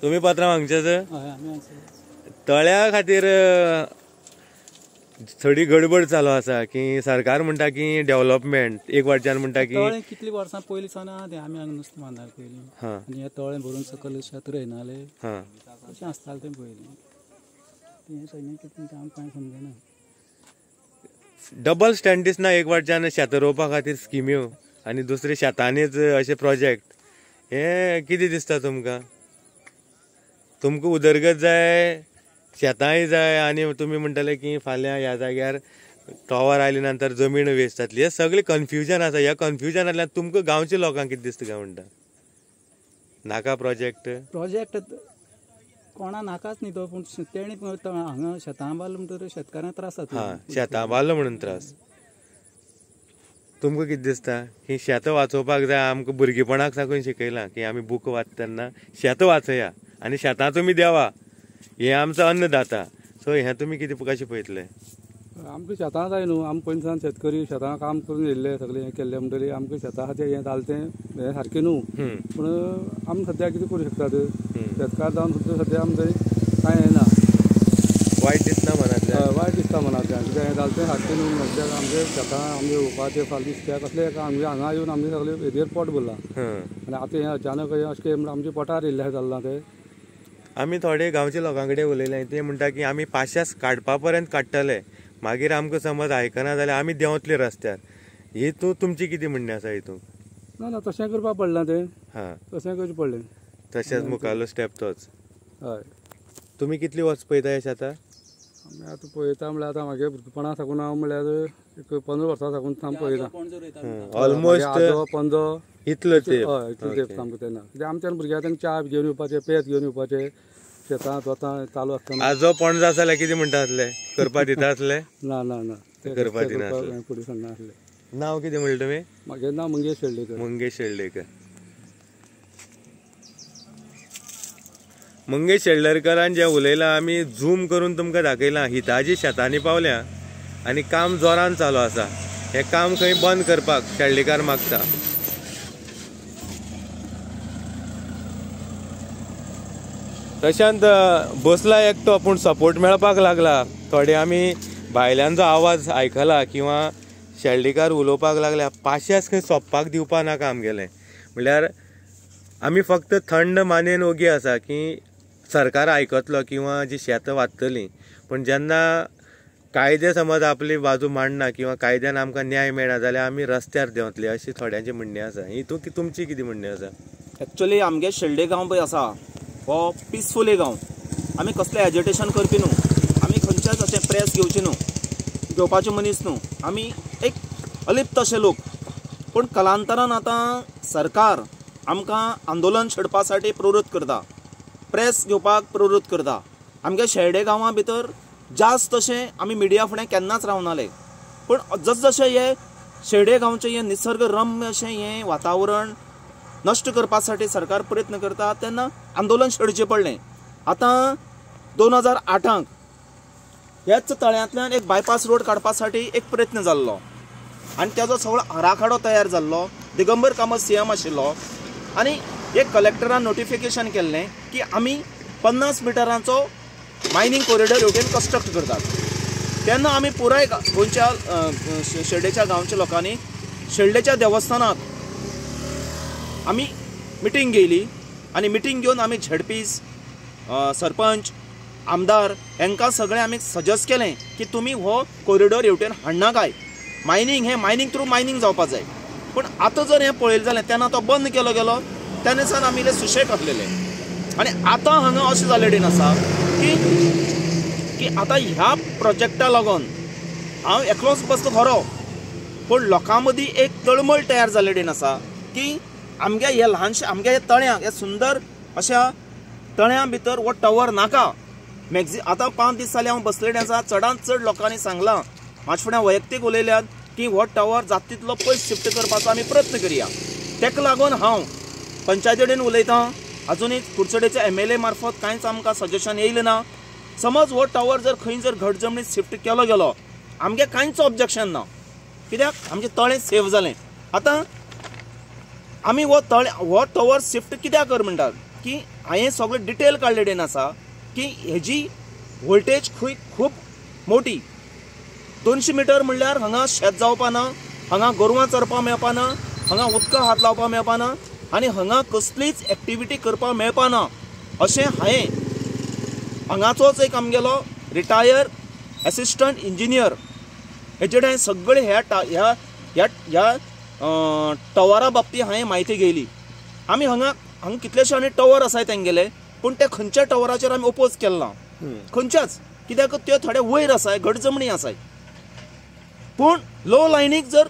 तुम्ही पात्रांव हांगचेच? हय आमी हांगचे. तळ्या खातीर थोडी गडबड चालू आसा की सरकार म्हणटा की डेव्हलपमेंट एक वाटच्यान म्हणटा की तळें कितली वर्सां पयलीं सावन आहा तें आमी हांगा नुस्तें बांदताले पयलीं. आनी हें तळें भरून सकयल शेत रोयनाले तशें आसतालें तें पयलीं. तें सगळें कितें तें आमकां कांय समजना. डबल स्टँड दिसना एक वाटच्यान शेत रोवपा खातीर स्किम्यो आनी दुसरे शेतांनीच अशे प्रोजेक्ट. हे कितें दिसता तुमकां? तुमकां उदरगत जाय, शेतांय जाय आनी तुमी म्हणटले की फाल्यां ह्या जाग्यार टॉवर आयले नंतर जमीन वेस्ट जातली. हे सगळे कन्फ्युजन आसा. ह्या कन्फ्युजनांतल्यान तुमकां गांवच्या लोकांक कितें दिसता काय म्हणटा? नाका प्रोजेक्ट कोणा नाकाच न्ही तो, पूण तेणी हांगा शेतां बांदलो म्हणटकीर शेतकारांक त्रास जाता. शेतां बांदलो म्हणून त्रास. तुमकां कितें दिसता की शेत वाचोवपाक जाय? आमकां भुरगेपणाक साकून शिकयलां की आमी बूक वाचता तेन्ना शेत वाचया आनी शेतां तुमी देवा, हे आमचो अन्नदाता. सो हें तुमी कितें कशें पळयतले? आमकां शेतां जाय न्हू. आमी पयलींसान शेतकरी शेतां काम करून येयल्ले सगळें हें केल्लें म्हणटकीर आमकां शेतां खातीर हें जालें तें हें सारकें न्हू. पूण आमी सद्या कितें करूं शकतात? शेतकार जावन सुद्दां सद्या आमचें कांय हें ना. वायट दिसना मनांतल्यान? वायट दिसता मनांतल्यान. कित्याक हें जालें तें सारकें न्हू. म्हणल्यार आमचे शेतां आमगे येवपाचें फाल्यां दिसत्या कसलें आमगे हांगा येवन आमी सगळें हेजेर पोट भरलां. आनी आतां हें अचानक अशें म्हणल्यार आमच्या पोटार येयल्लें जालां तें. आमी थोडे गांवच्या लोकां कडेन उलयले. ते म्हणटा की आमी पाश्यास काडपा पर्यंत काडटले, मागीर आमकां समज आयकना जाल्यार आमी देंवतले रस्त्यार. हितून तुमची कितें म्हणणें आसा हितून? ना तशें करपाक पडलां तें. तशें करचें पडलें. तशेंच मुखारलो स्टेप तोच. हय. तुमी कितली वर्स पळयता हे शेतां? आमी आतां पळयता म्हणल्यार आतां म्हागे भुरगेपणा साकून हांव म्हणल्यार एक 15 वर्सां साकून सामको पळयता. ऑलमोस्ट 15 इतलो तेंप. हय इतलो तेंप सामको तेन्ना. कित्याक आमच्या भुरग्यां तेन्ना च्या घेवन येवपाचें, पेज घेवन येवपाचें, शेतां स्वता चालू आसतना. आजो पणजो आसा जाल्यार कितें म्हणटा आसले? करपा दिता आसले? ना ना ना ते करपा दिनासले. फुडें सरना आसले. नांव कितें म्हणलें तुमी? म्हाजें नांव मंगेश शेळडेकर. मंगेश शेळडेकर. मंगेश शेळडेकरान जें उलयलां आमी झूम करून तुमकां दाखयलां. हिताची शेतांनी पावल्या आनी काम जोरान चालू आसा. हें काम खंय बंद करपाक शेळडेकर मागता. तशांत बसला एकटो पूण सपोर्ट मेळपाक लागला. थोडे आमी भायल्यांचो आवाज आयकला किंवा शेळडेकर उलोवपाक लागल्या. पाश्यास खंय सोंपपाक दिवपा नाका आमगेलें. म्हणल्यार आमी फक्त थंड मानेन ओगी आसा की सरकार आयकतलो किंवा जी शेतां वाचतलीं. पण जेन्ना कायदे समज आपली बाजू मांडना किंवा कायद्यान आमकां न्याय मेळना जाल्यार आमी रस्त्यार देंवतले अशें थोड्यांचें म्हणणें आसा. हितून तुमची कितें म्हणणें आसा? एक्चुअली आमगे शेळडे गांव पळय आसा हो पिसफुली गांव. आमी कसलें एजिटेशन करपी न्हू. आमी खंयचेच अशें प्रेस घेवची न्हू, घेवपाचे मनीस न्हू. आमी एक अलिप्त अशे लोक. पूण कालांतरान आतां सरकार आमकां आंदोलन छेडपा साठी प्रवृत्त करता, प्रेस घेवपाक प्रवृत्त करता. आमगे शेळडे गांवां भितर जास्त अशें आमी मिडिया फुडें केन्नाच रावनाले. पूण जसजशें हे शेळडे गांवचें हें निसर्गरम्य अशें हें वातावरण नश्ट करपा साठी सरकार प्रयत्न करता तेन्ना आंदोलन छेडचें पडलें. आतां 2008 ह्याच तळ्यांतल्यान एक बायपास रोड काडपा साठी एक प्रयत्न जाल्लो आनी तेजो सगळो आराखडो तयार जाल्लो. दिगंबर कामत सीएम आशिल्लो आनी एक कलेक्टरान नोटिफिकेशन केल्लें की आमी 50 मिटरांचो मायनींग कॉरिडॉर हेवटेन कन्स्ट्रक्ट करतात. तेन्ना आमी पुराय गोंयच्या शेळडेच्या गांवच्या लोकांनी शेळडेच्या देवस्थानाक आमी मिटींग घेयली आनी मिटींग घेवन आमी झेडपीस, सरपंच, आमदार हांकां सगळें आमी सजेस्ट केलें की तुमी हो कॉरिडॉर हेवटेन हाडनाकाय. मायनींग हें मायनींग थ्रू मायनींग जावपाक जाय. पूण आतां जर हें पळयलें जाल्यार तेन्ना तो बंद केलो गेलो. तेन्ना सावन आमी इल्ले सुशेग आसलेले. आनी आतां हांगा अशें जाल्लें आसा की आतां ह्या प्रोजेक्टा लागून हांव एकलोच बसलो खरो, पूण लोकां मदीं एक तळमळ तयार जाल्लें आसा की आमगे हे ल्हानशे आमगे हे तळ्यांक हे सुंदर अशा तळ्या भितर हो टवर नाका. आतां 5 दीस जाले हांव बसलेलें आसा. चडांत चड लोकांनी सांगलां, म्हाजे फुडें वैयक्तीक उलयल्यात की हो टवर जाता तितलो पयस शिफ्ट करपाचो आमी प्रयत्न करया. तेका लागून हांव पंचायती कडेन उलयतां. अजुनूय कुडचडेच्या MLA मार्फत कांयच आमकां सजेशन येयलें ना. समज हो टवर जर खंय जर घट जमनीत शिफ्ट केलो गेलो आमगे कांयच ऑब्जेक्शन ना. कित्याक आमचें तळें सेफ जालें. आतां आमी हो टवर शिफ्ट कित्याक कर म्हणटात की हांवें सगळें डिटेल काडलें आसा की हेजी वोल्टेज खूब मोठी 200 मिटर म्हणल्यार हांगा शेत जावपा ना, हांगा गोरवां चरपा मेळपा ना, हांगा उदका हात लावपा मेळपा ना आनी हांगा कसलीच एक्टिविटी करपा मेळपा ना अशें हांवें हांगाचोच एक आमगेलो रिटायर असिस्टंट इंजिनियर हेचे कडेन सगळे ह्या टवरा बाबतींत हांवें म्हायती घेयली. आमी हांगा कितलेशे आनी टवर आसाय तेंगेले, पूण ते खंयच्या टवराचेर आमी ओपोज केलें ना, खंयच्याच, कित्याक त्यो थोडे वयर आसाय, घट जमनी आसाय. पूण लो लायनीक जर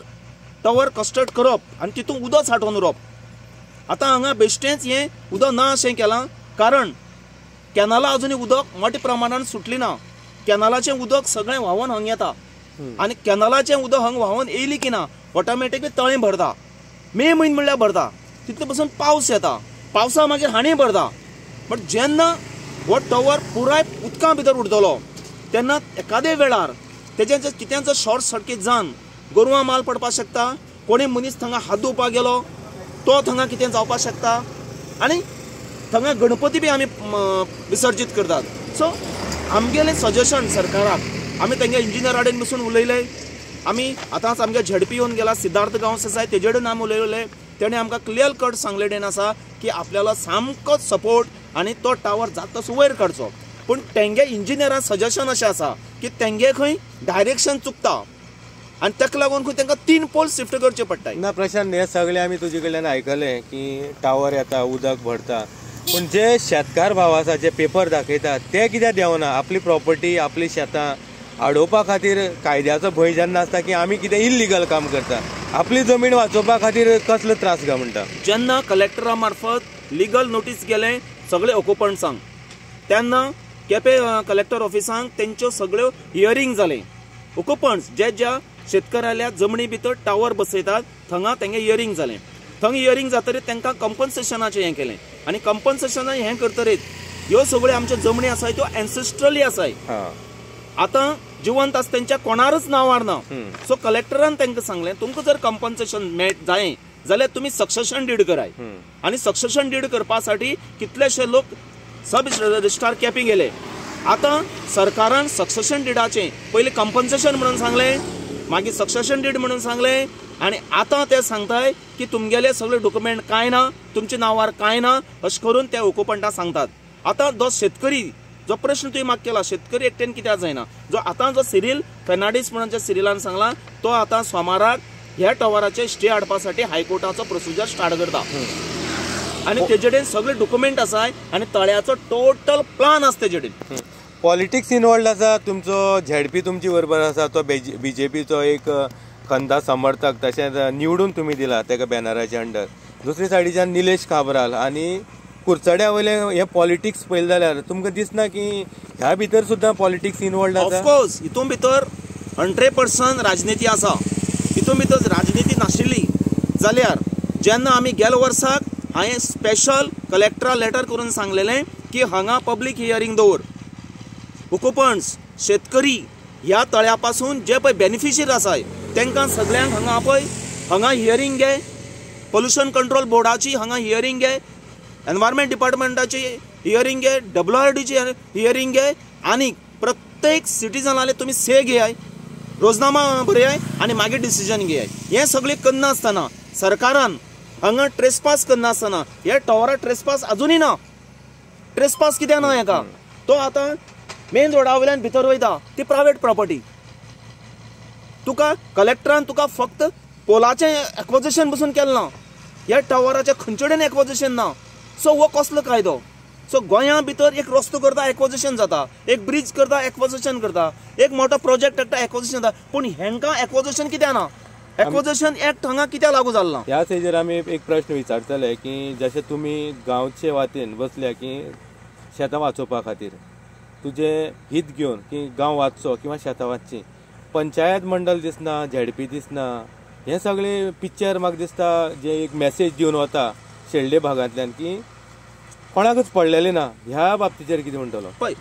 टवर कस्टर्ड करप आनी तितून उदक साठोवन उरप. आतां हांगा बेश्टेंच हें उदक ना अशें केलां, कारण कॅनाला अजुनूय उदक मोठ्या प्रमाणात सुटली ना. कॅनालाचें उदक सगळें व्हांवून हांगा येता आनी कॅनालाचें उदक हांगा व्हांवून येयली की ना ऑटोमॅटिकली तळें भरता. मे म्हयनो म्हणल्यार भरता, तितले पासून पावस येता, पावसा मागीर हांणी भरता. बट जेन्ना हो टवर पुराय उदका भितर उरतलो तेन्ना एकादे वेळार तेजें जर कितें जर शॉर्ट सर्किट जावन गोरवां माल पडपाक शकता, कोणी मनीस थंगा हात धुवपाक गेलो तो थंगा कितें जावपाक शकता आनी थंगा गणपती बी आमी विसर्जीत करतात. सो आमगेलें सजेशन सरकाराक, आमी तेंगे इंजिनियरा कडेन बसून उलयले. आमी आतांच आमगे झडपी येवन गेला, सिद्धार्थ गांवस आसाय तेजे कडेन आमी उलयले. तेणें आमकां क्लियर कट सांगलें आसा की आपल्याला सामकोच सपोर्ट आनी तो टावर जाता तसो वयर काडचो. पूण तेंगे इंजिनियरान सजेशन अशें आसा की तेंगे खंय डायरेक्शन चुकता आनी ताका लागून खंय तांकां 3 पोल शिफ्ट करचे पडटात. ना प्रशांत, हे सगळे आमी तुजे कडल्यान आयकलें की टावर येता, उदक भरता, पूण जे शेतकार भाव आसा जे पेपर दाखयतात ते कित्याक देवना? आपली प्रॉपर्टी, आपली शेतां आडोवपा खातीर कायद्याचो भंय जेन्ना आसता की आमी कितें इल्लिगल काम करता, आपली जमीन वाचोवपा खातीर कसलो त्रास गा म्हणटा. जेन्ना कलेक्टरा मार्फत लिगल नोटीस गेलें सगळे ऑक्युपंट्सांक, तेन्ना केपें कलेक्टर ऑफिसांक तेंच्यो सगळ्यो हियरींग जालें. ऑक्युपंट्स ज्या शेतकाराल्या जमनी भितर टावर बसयतात थंगा तेंगे हियरींग जालें. थंग हियरींग जातकीर तांकां कंपन्सेशनाचें हें केलें आनी कंपन्सेशन हें करतरीत ह्यो सगळ्यो आमच्यो जमनी आसाय त्यो एन्सेस्ट्रली आसाय, आतां जिवंत आसा तेंच्या कोणारच नांवार ना. सो कलेक्टरान तांकां सांगलें तुमकां जर कंपन्सेशन जाय जाल्यार तुमी सक्सेशन डीड कराय. आनी सक्सेशन डीड करपा साठी कितलेशे लोक सब रजिस्ट्रार केपी गेले. आतां सरकारान सक्सेशन डीडाचें पयलीं कंपन्सेशन म्हणून सांगलें, मागीर सक्सेशन डीड म्हणून सांगलें आनी आतां ते सांगताय की तुमगेले सगळे डॉक्युमेंट कांय ना, तुमच्या नांवार कांय ना अशें करून ते ऑक्युपंटाक सांगतात. आतां जो शेतकरी, जो प्रश्न तुवें म्हाका केला शेतकरी एकट्यान कित्याक जायना, जो आतां जो सिरील फेर्नांडीस म्हणून ज्या सिरिलान सांगला तो आतां सोमाराक ह्या टवराचे स्टे हाडपा साठी हायकोर्टाचो प्रोसिजर स्टार्ट करता आनी तेजे कडेन सगळे डॉक्युमेंट आसाय आनी तळ्याचो टोटल प्लान आसा तेजे कडेन. पॉलिटिक्स इनवॉल्ड आसा, तुमचो झेडपी तुमची बरोबर आसा, तो बीजेपीचो एक खंदा समर्थक, तशेंच निवडून तुमी दिला तेका बॅनराच्या अंडर. दुसरे सायडीच्यान निलेश काब्राल आनी कुर्चड्या वयले हे पॉलिटिक्स पळयलें जाल्यार तुमकां दिसना की ह्या भितर सुद्दां पॉलिटिक्स इनवॉल्ड आसा? ऑफकोर्स हितून भितर 100% राजनिती आसा. हितून भितर राजनिती नाशिल्ली जाल्यार जेन्ना आमी गेल्या वर्साक हांवें स्पेशल कलेक्टरा लेटर करून सांगलेलें की हांगा पब्लीक हियरींग दवर, ऑक्युपंट्स शेतकरी ह्या तळ्या पासून जे पळय बेनिफिशियरी आसाय तांकां सगळ्यांक हांगा हियरींग घे, पोल्युशन कंट्रोल बोर्डाची हांगा हियरींग घे, एनवायरमेंट डिपार्टमेंटाची हियरींग घे, WRDची हियरींग घे आनी प्रत्येक सिटीजनाले तुमी से घेयाय, रोजनामा बरयाय आनी मागीर डिसिजन घेयाय. हें सगळें करना आसतना सरकारान हांगा ट्रेसपास करना आसतना हे टवरा ट्रेसपास अजुनूय ना. ट्रेसपास कित्याक ना हेका? तो आतां मेन रोडा वयल्यान भितर वयता ती प्रायवेट प्रॉपर्टी. तुका कलेक्टरान तुका फक्त पोलाचें एक्वजिशन बसून केलें ना, ह्या टवराचें खंयचे कडेन एक्वजिशन ना. सो हो कसलो कायदो? सो गोंया भितर एक रस्तो करता एक्वजिशन जाता, एक ब्रिज करता एक्वजिशन करता, एक मोठो प्रोजेक्ट एकटा एक्वजिशन जाता, पूण हेंकां एक्वजिशन कित्याक ना? एक्वजिशन एक्ट हांगा कित्याक लागू जाल्लो ना? ह्या स्टेजीर आमी एक प्रश्न विचारतले की जशें तुमी गांवचे वाटेन बसल्या की शेतां वाचोवपा खातीर तुजें हित घेवन की गांव वाचचो किंवा शेतां वाचची, पंचायत मंडळ दिसना, झेडपी दिसना, हे सगळे पिक्चर म्हाका दिसता जे एक मेसेज दिवन वता शेल्डे भागांतल्यान की कोणाकच पडलेले ना. ह्या बाबतीचेर कितें म्हणटलो? पळय,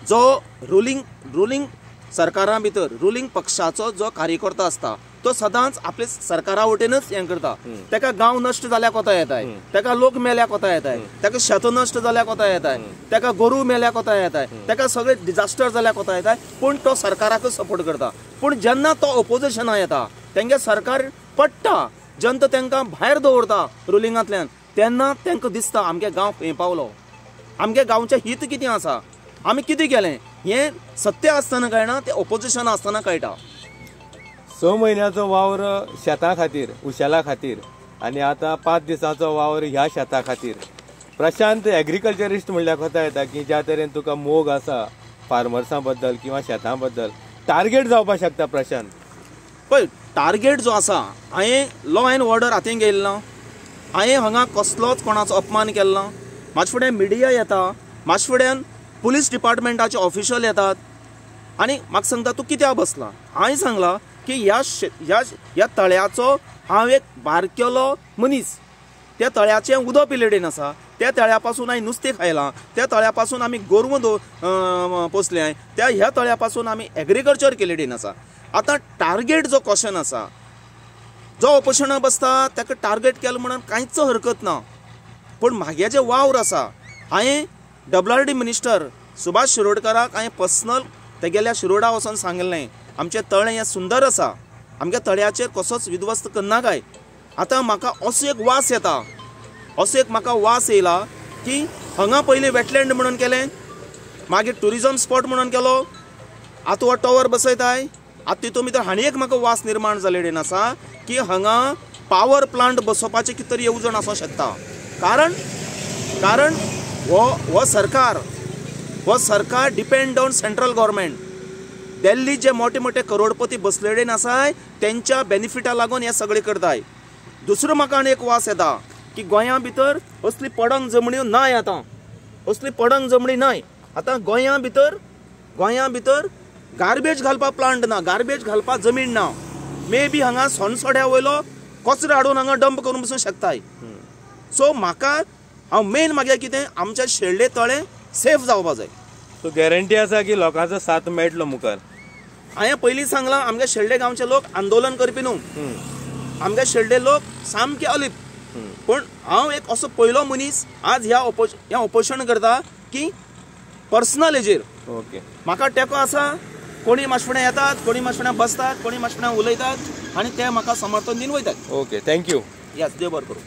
जो रुलींग सरकारा भितर रुलींग पक्षाचो जो कार्यकर्ता असता तो सदांच आपले सरकारा वटेनच हें करता. तेका गांव नश्ट जाल्यार कोता येताय, तेका लोक मेल्या कोता येताय, तेका शेत नश्ट जाल्यार कोता येताय, तेका गोरू मेल्या कोता येताय, तेका सगळे डिजास्टर जाल्यार कोता येताय, पूण तो सरकाराकच सपोर्ट करता. पूण जेन्ना तो ऑपोजिशना येता तेंगे सरकार पडटा, जनता तेंकां भायर दवरता रुलिंगांतल्यान, तेन्ना तेंकां दिसता आमगे गांव खंय पावलो, आमगे गांवचें हित कितें आसा, आमी कितें केलें हें सत्य आसतना कळना, तें ऑपोजिशन आसतना कळटा. 6 म्हयन्याचो वावर शेतां खातीर, उशेला खातीर, आनी आतां 5 दिसांचो वावर ह्या शेतां खातीर. प्रशांत एग्रीकल्चरिस्ट म्हणल्यार कोता येता की ज्या तरेन तुका मोग आसा फार्मर्सां बद्दल किंवा शेतां बद्दल टार्गेट जावपाक शकता. प्रशांत पळय, टार्गेट जो आसा, हांवें लॉ एंड ऑर्डर हातीन घेयलो ना, हांवें हांगा कसलोच कोणाचो अपमान केलो ना. म्हाजे फुडें मिडिया येता, म्हाजे फुड्यान पुलीस डिपार्टमेंटाचे ऑफिशियल येतात आनी म्हाका सांगता तूं कित्याक बसला. हांवें सांगलां की ह्या तळ्याचो हांव एक बारकेलो मनीस, त्या तळ्याचें उदक पिलेडेन आसा, त्या तळ्या पासून हांवें नुस्तें खायलां, त्या तळ्या पासून आमी गोरवां पोसल्याय, ह्या तळ्या पासून आमी एग्रीकल्चर केलेडेन आसा. आतां टार्गेट जो क्वेश्चन आसा, जो ऑपोजिशना बसता ताका टार्गेट केलो म्हणून कांयच हरकत ना. पूण म्हागे जे वावर आसा, हांवें WRD मिनिस्टर सुभाष शिरोडकराक हांवें पर्सनल तेगेल्या शिरोडा वचून सांगलें आमचें तळें हें सुंदर आसा, आमच्या तळ्याचेर कसोच विध्वस्त करना काय. आतां म्हाका असो एक वास येता, असो एक म्हाका वास येयला की हांगा पयलीं वेटलँड म्हणून केलें, मागीर ट्युरिजम स्पॉट म्हणून केलो, आतां हो टॉवर बसयताय. आतां तितून भितर आनी एक म्हाका वास निर्माण जालेडेन आसा की हांगा पावर प्लांट बसोवपाचें कितें तरी येवजण आसूं शकता. कारण हो सरकार depend on central government. Delhi जे मोठे मोठे करोडपती बसलेडेन आसाय तेंच्या बेनिफिटा लागून हे सगळे करताय. दुसरो म्हाका आनी एक वास येता की गोंया भितर असली पडंग जमण्यो नाय. आतां असली पडंग जमणी नाय. आतां गोंया भितर गार्बेज घालपा प्लांट ना, गार्बेज घालपा जमीन ना. मे बी हांगा सोनसोड्या वयलो कचरो हाडून हांगा डंप करून बसूं शकताय. सो म्हाका मेन म्हागे कितें आमच्या शेळडे तळें सेफ जावपा जाय. सो गॅरंटी आसा की लोकांचो साथ मेळटलो मुखार. हांवें पयलीं सांगलां आमगे शेळडे गांवचे लोक आंदोलन करपी न्हू, आमगे शेळडे लोक सामके अलीप. पूण हांव एक असो पयलो मनीस आज ह्या ऑपोजिशन करता की पर्सनल हेजेर म्हाका तेको आसा. कोणी म्हाजे फुडें येतात, कोणी म्हाजे फुडें बसतात, कोणी म्हाजे फुडें उलयतात आनी ते म्हाका समर्थन दिवन वयतात. Okay, thank you. येस, देव बरें करूं.